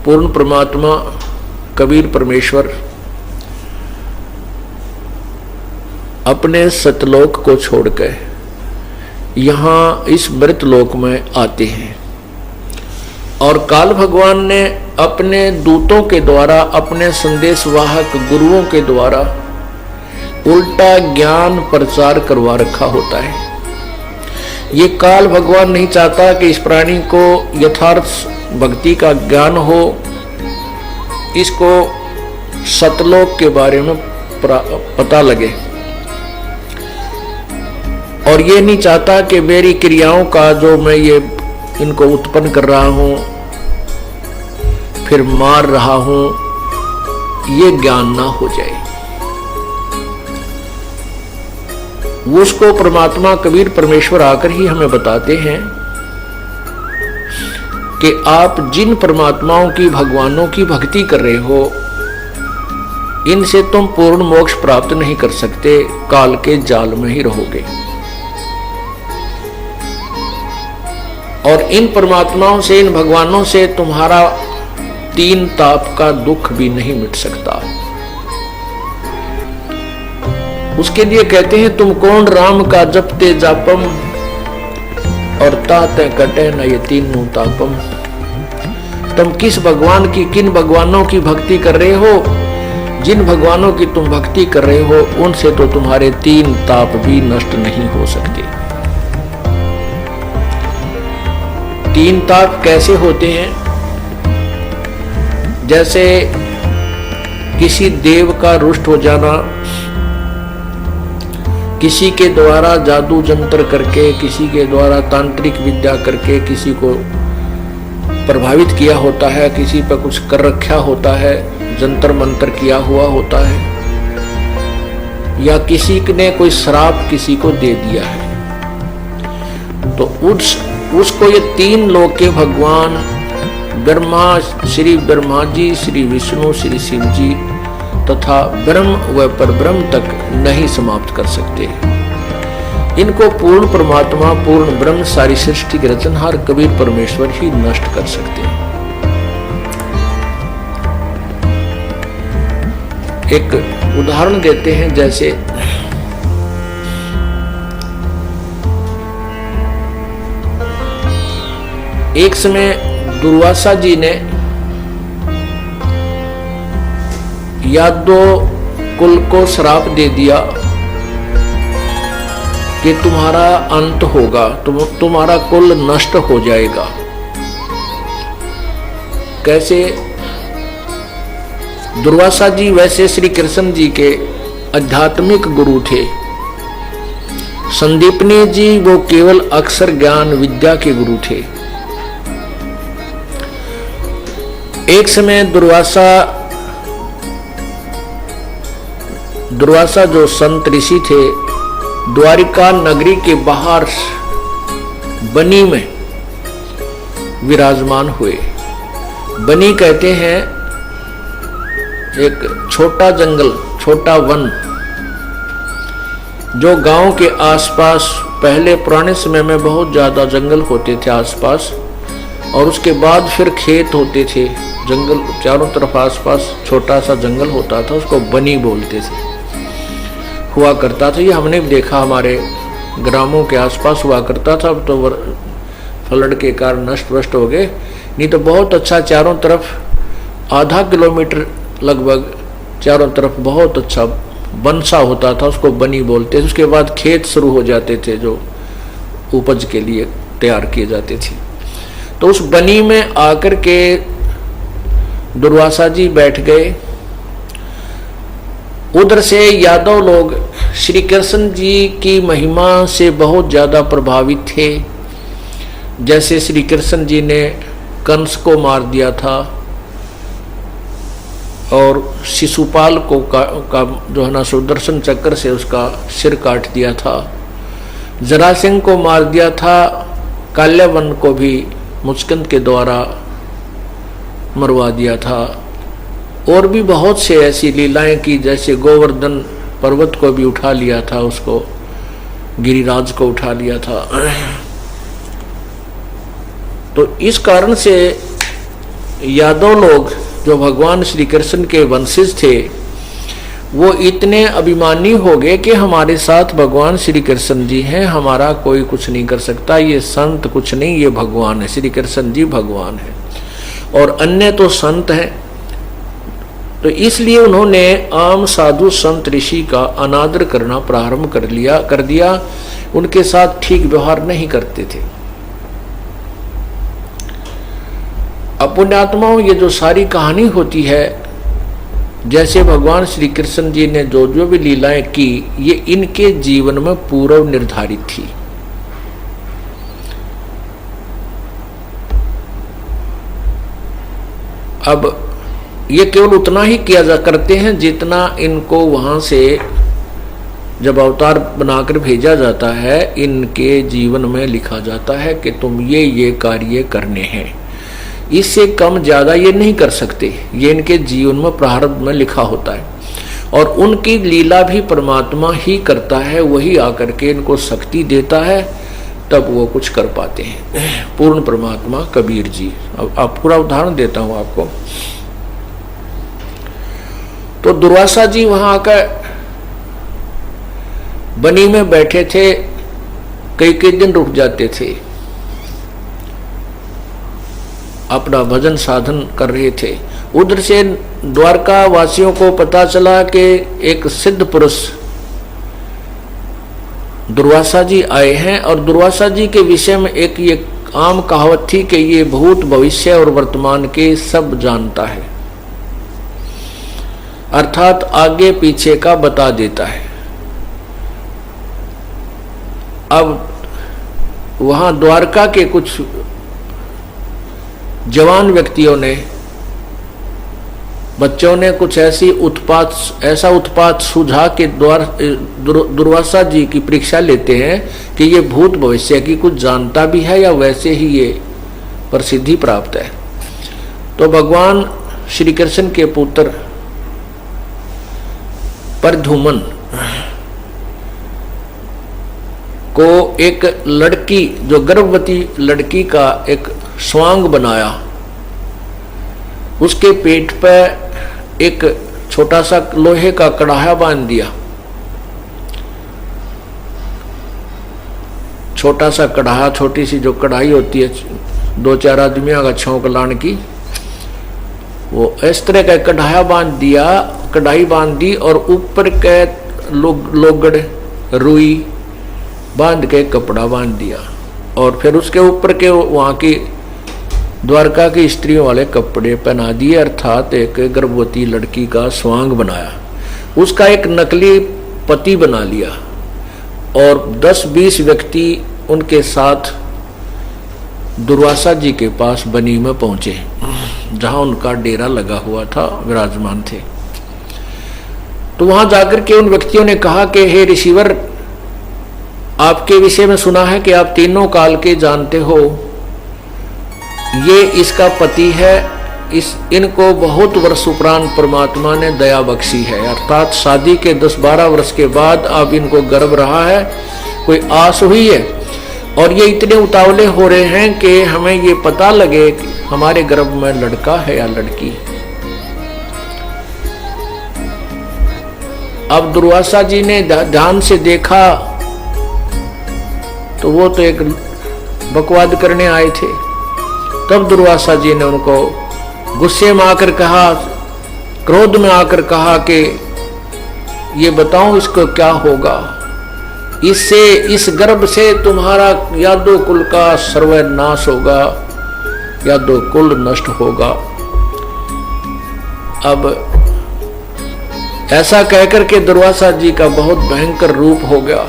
पूर्ण परमात्मा कबीर परमेश्वर अपने सतलोक को छोड़कर यहाँ इस मृत लोक में आते हैं और काल भगवान ने अपने दूतों के द्वारा, अपने संदेशवाहक गुरुओं के द्वारा उल्टा ज्ञान प्रचार करवा रखा होता है। ये काल भगवान नहीं चाहता कि इस प्राणी को यथार्थ भक्ति का ज्ञान हो, इसको सतलोक के बारे में पता लगे, और ये नहीं चाहता कि मेरी क्रियाओं का जो मैं ये इनको उत्पन्न कर रहा हूं, फिर मार रहा हूं, ये ज्ञान ना हो जाए। उसको परमात्मा कबीर परमेश्वर आकर ही हमें बताते हैं कि आप जिन परमात्माओं की, भगवानों की भक्ति कर रहे हो, इनसे तुम पूर्ण मोक्ष प्राप्त नहीं कर सकते, काल के जाल में ही रहोगे। और इन परमात्माओं से, इन भगवानों से तुम्हारा 3 ताप का दुख भी नहीं मिट सकता। उसके लिए कहते हैं, तुम कौन राम का जपते जापम और ताते कटे न ये 3 तापम। तुम किस भगवान की, किन भगवानों की भक्ति कर रहे हो? जिन भगवानों की तुम भक्ति कर रहे हो उनसे तो तुम्हारे 3 ताप भी नष्ट नहीं हो सकते। 3 ताप कैसे होते हैं? जैसे किसी देव का रुष्ट हो जाना, किसी के द्वारा जादू जंतर करके, किसी के द्वारा तांत्रिक विद्या करके किसी को प्रभावित किया होता है, किसी पर कुछ कर रखा होता है, जंतर मंतर किया हुआ होता है, या किसी ने कोई श्राप किसी को दे दिया है, तो उसको ये 3 लोक के भगवान ब्रह्मा, श्री ब्रह्मा जी, श्री विष्णु, श्री शिव जी तथा ब्रह्म व परब्रह्म तक नहीं समाप्त कर सकते। इनको पूर्ण परमात्मा, पूर्ण ब्रह्म, सारी सृष्टि के रचनहार कबीर परमेश्वर ही नष्ट कर सकते हैं। एक उदाहरण देते हैं, जैसे एक समय दुर्वासा जी ने यादव कुल को श्राप दे दिया कि तुम्हारा अंत होगा, तुम्हारा कुल नष्ट हो जाएगा। कैसे? दुर्वासा जी वैसे श्री कृष्ण जी के आध्यात्मिक गुरु थे। संदीपनी जी वो केवल अक्षर ज्ञान विद्या के गुरु थे। एक समय दुर्वासा जो संत ऋषि थे, द्वारिका नगरी के बाहर बनी में विराजमान हुए। बनी कहते हैं एक छोटा जंगल, छोटा वन, जो गांव के आसपास, पहले पुराने समय में बहुत ज्यादा जंगल होते थे आसपास, और उसके बाद फिर खेत होते थे। जंगल चारों तरफ आसपास छोटा सा जंगल होता था, उसको बनी बोलते थे, हुआ करता था। ये हमने भी देखा, हमारे ग्रामों के आसपास हुआ करता था। अब तो फ्लड के कारण नष्ट वष्ट हो गए, नहीं तो बहुत अच्छा चारों तरफ आधा किलोमीटर लगभग चारों तरफ बहुत अच्छा बनसा होता था, उसको बनी बोलते थे। उसके बाद खेत शुरू हो जाते थे जो उपज के लिए तैयार किए जाते थे। तो उस बनी में आकर के दुर्वासा जी बैठ गए। उधर से यादव लोग श्री कृष्ण जी की महिमा से बहुत ज्यादा प्रभावित थे। जैसे श्री कृष्ण जी ने कंस को मार दिया था और शिशुपाल को का जो है ना सुदर्शन चक्र से उसका सिर काट दिया था। जरासिंह को मार दिया था। काल्यावन को भी मुचकंद के द्वारा मरवा दिया था। और भी बहुत से ऐसी लीलाएं की, जैसे गोवर्धन पर्वत को भी उठा लिया था, उसको गिरिराज को उठा लिया था। तो इस कारण से यादव लोग जो भगवान श्री कृष्ण के वंशज थे वो इतने अभिमानी हो गए कि हमारे साथ भगवान श्री कृष्ण जी हैं, हमारा कोई कुछ नहीं कर सकता, ये संत कुछ नहीं, ये भगवान है, श्री कृष्ण जी भगवान है और अन्य तो संत हैं। तो इसलिए उन्होंने आम साधु संत ऋषि का अनादर करना प्रारंभ कर दिया, उनके साथ ठीक व्यवहार नहीं करते थे। पुण्यात्माओं, ये जो सारी कहानी होती है, जैसे भगवान श्री कृष्ण जी ने जो जो भी लीलाएं की, ये इनके जीवन में पूर्व निर्धारित थी। अब ये केवल उतना ही किया करते हैं जितना इनको वहां से जब अवतार बनाकर भेजा जाता है, इनके जीवन में लिखा जाता है कि तुम ये कार्य करने हैं। इससे कम ज्यादा ये नहीं कर सकते, ये इनके जीवन में प्रारब्ध में लिखा होता है और उनकी लीला भी परमात्मा ही करता है, वही आकर के इनको शक्ति देता है, तब वो कुछ कर पाते हैं। पूर्ण परमात्मा कबीर जी। अब आप पूरा उदाहरण देता हूं आपको। तो दुर्वासा जी वहां आकर बनी में बैठे थे, कई दिन रुक जाते थे, अपना भजन साधन कर रहे थे। उधर से द्वारका वासियों को पता चला कि एक सिद्ध पुरुष दुर्वासा जी आए हैं और दुर्वासा जी के विषय में एक ये आम कहावत थी कि ये भूत भविष्य और वर्तमान के सब जानता है, अर्थात आगे पीछे का बता देता है। अब वहां द्वारका के कुछ जवान व्यक्तियों ने, बच्चों ने कुछ ऐसा उत्पात सुझा के दुर्वासा जी की परीक्षा लेते हैं कि ये भूत भविष्य की कुछ जानता भी है या वैसे ही ये प्रसिद्धि प्राप्त है। तो भगवान श्री कृष्ण के पुत्र प्रद्युम्न को एक लड़की, जो गर्भवती लड़की का एक स्वांग बनाया, उसके पेट पर एक छोटा सा लोहे का कड़ाहा बांध दिया। छोटा सा कड़ाहा, छोटी सी जो कढ़ाई होती है 2-4 आदमियों का छौंक लाने की, वो इस तरह का कढ़ाया बांध दिया, कढ़ाई बांध दी और ऊपर के लोगड़ रुई बांध के कपड़ा बांध दिया और फिर उसके ऊपर के वहां की द्वारका की स्त्रियों वाले कपड़े पहना दिए, अर्थात एक गर्भवती लड़की का स्वांग बनाया। उसका एक नकली पति बना लिया और 10-20 व्यक्ति उनके साथ दुर्वासा जी के पास बनी में पहुंचे, जहां उनका डेरा लगा हुआ था, विराजमान थे। तो वहां जाकर के उन व्यक्तियों ने कहा कि हे ऋषिवर, आपके विषय में सुना है कि आप तीनों काल के जानते हो, ये इसका पति है, इनको बहुत वर्ष उपरांत परमात्मा ने दया बख्शी है, अर्थात शादी के 10-12 वर्ष के बाद अब इनको गर्भ रहा है, कोई आस हुई है और ये इतने उतावले हो रहे हैं कि हमें ये पता लगे कि हमारे गर्भ में लड़का है या लड़की। अब दुर्वासा जी ने ध्यान से देखा तो वो तो एक बकवाद करने आए थे। तब दुर्वासा जी ने उनको गुस्से में आकर कहा, क्रोध में आकर कहा कि ये बताओ इसको क्या होगा, इससे, इस गर्भ से तुम्हारा यादव कुल का सर्वनाश होगा, यादव कुल नष्ट होगा। अब ऐसा कहकर के दुर्वासा जी का बहुत भयंकर रूप हो गया।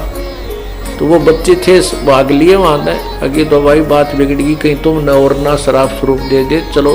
तो वो बच्चे थे, भाग लिए वहां ने, अगे तो भाई बात बिगड़गी, कहीं तुम न और ना शराब स्वरूप दे चलो।